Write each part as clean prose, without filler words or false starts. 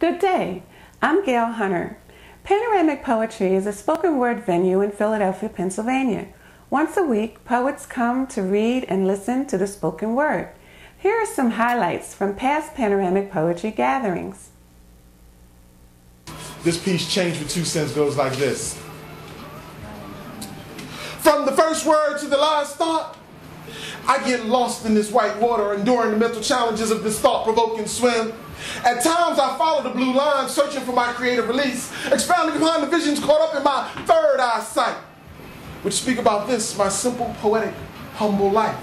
Good day. I'm Gail Hunter. Panoramic Poetry is a spoken word venue in Philadelphia, Pennsylvania. Once a week, poets come to read and listen to the spoken word. Here are some highlights from past Panoramic Poetry gatherings. This piece, Change for 2 cents, goes like this. From the first word to the last thought, I get lost in this white water, enduring the mental challenges of this thought-provoking swim. At times I follow the blue line, searching for my creative release, expounding upon the visions caught up in my third eyesight, which speak about this, my simple, poetic, humble life.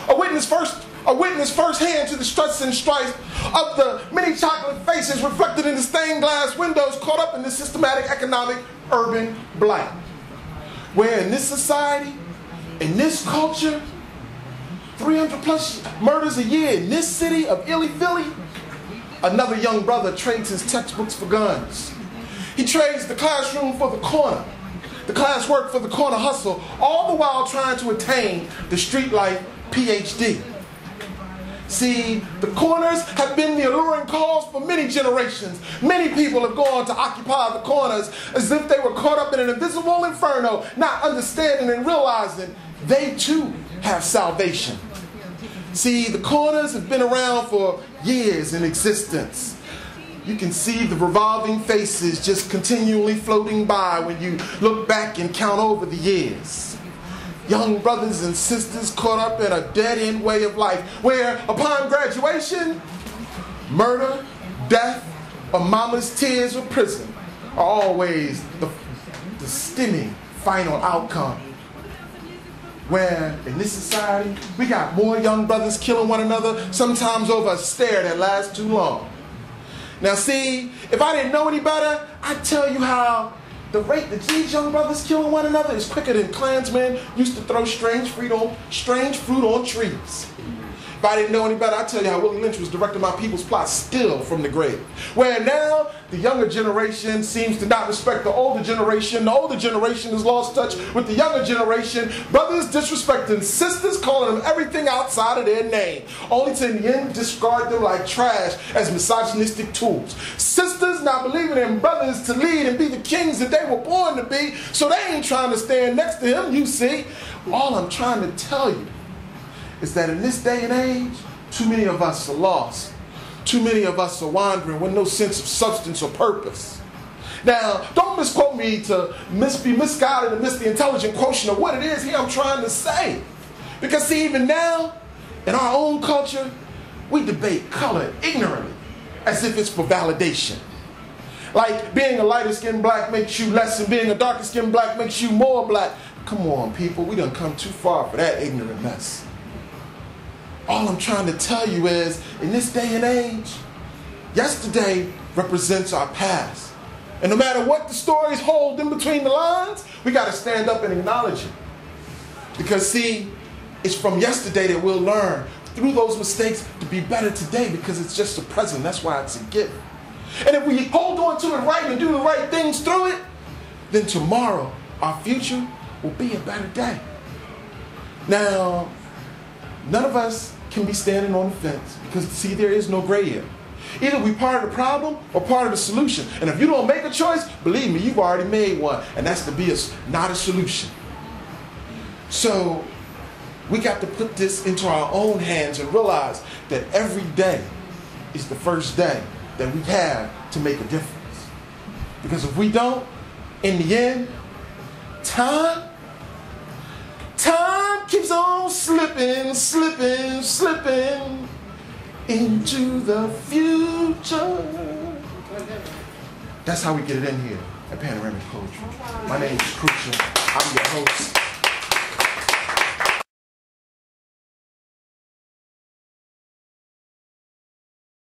A witness firsthand to the struts and stripes of the many chocolate faces reflected in the stained glass windows caught up in this systematic economic urban blight. Where in this society, in this culture, 300 plus murders a year in this city of Illy Philly, another young brother trades his textbooks for guns. He trades the classroom for the corner, the classwork for the corner hustle, all the while trying to attain the street life PhD. See, the corners have been the alluring cause for many generations. Many people have gone to occupy the corners as if they were caught up in an invisible inferno, not understanding and realizing they too have salvation. See, the corners have been around for years in existence. You can see the revolving faces just continually floating by when you look back and count over the years. Young brothers and sisters caught up in a dead-end way of life where, upon graduation, murder, death, or mama's tears or prison are always the stemming final outcome. Where, in this society, we got more young brothers killing one another, sometimes over a stare that lasts too long. Now see, if I didn't know any better, I'd tell you how the rate that these young brothers killing one another is quicker than Klansmen used to throw strange fruit on trees. If I didn't know any better, I'd tell you how Willie Lynch was directing my people's plot still from the grave. Where now, the younger generation seems to not respect the older generation. The older generation has lost touch with the younger generation. Brothers disrespecting sisters, calling them everything outside of their name, only to in the end discard them like trash as misogynistic tools. Sisters not believing in brothers to lead and be the kings that they were born to be, so they ain't trying to stand next to him, you see. All I'm trying to tell you is that in this day and age, too many of us are lost. Too many of us are wandering with no sense of substance or purpose. Now, don't misquote me to be misguided and miss the intelligent quotient of what it is here I'm trying to say. Because see, even now, in our own culture, we debate color ignorantly, as if it's for validation. Like being a lighter-skinned black makes you less and being a darker-skinned black makes you more black. Come on, people, we done come too far for that ignorant mess. All I'm trying to tell you is, in this day and age, yesterday represents our past. And no matter what the stories hold in between the lines, we got to stand up and acknowledge it. Because see, it's from yesterday that we'll learn through those mistakes to be better today, because it's just a present. That's why it's a gift. And if we hold on to it right and do the right things through it, then tomorrow, our future will be a better day. Now, none of us can be standing on the fence, because see, there is no gray area. Either we part of the problem or part of the solution. And if you don't make a choice, believe me, you've already made one, and that's to be not a solution. So we got to put this into our own hands and realize that every day is the first day that we have to make a difference. Because if we don't, in the end, time keeps on slipping into the future. That's how we get it in here at Panoramic Poetry. My name is Crucial. I'm your host.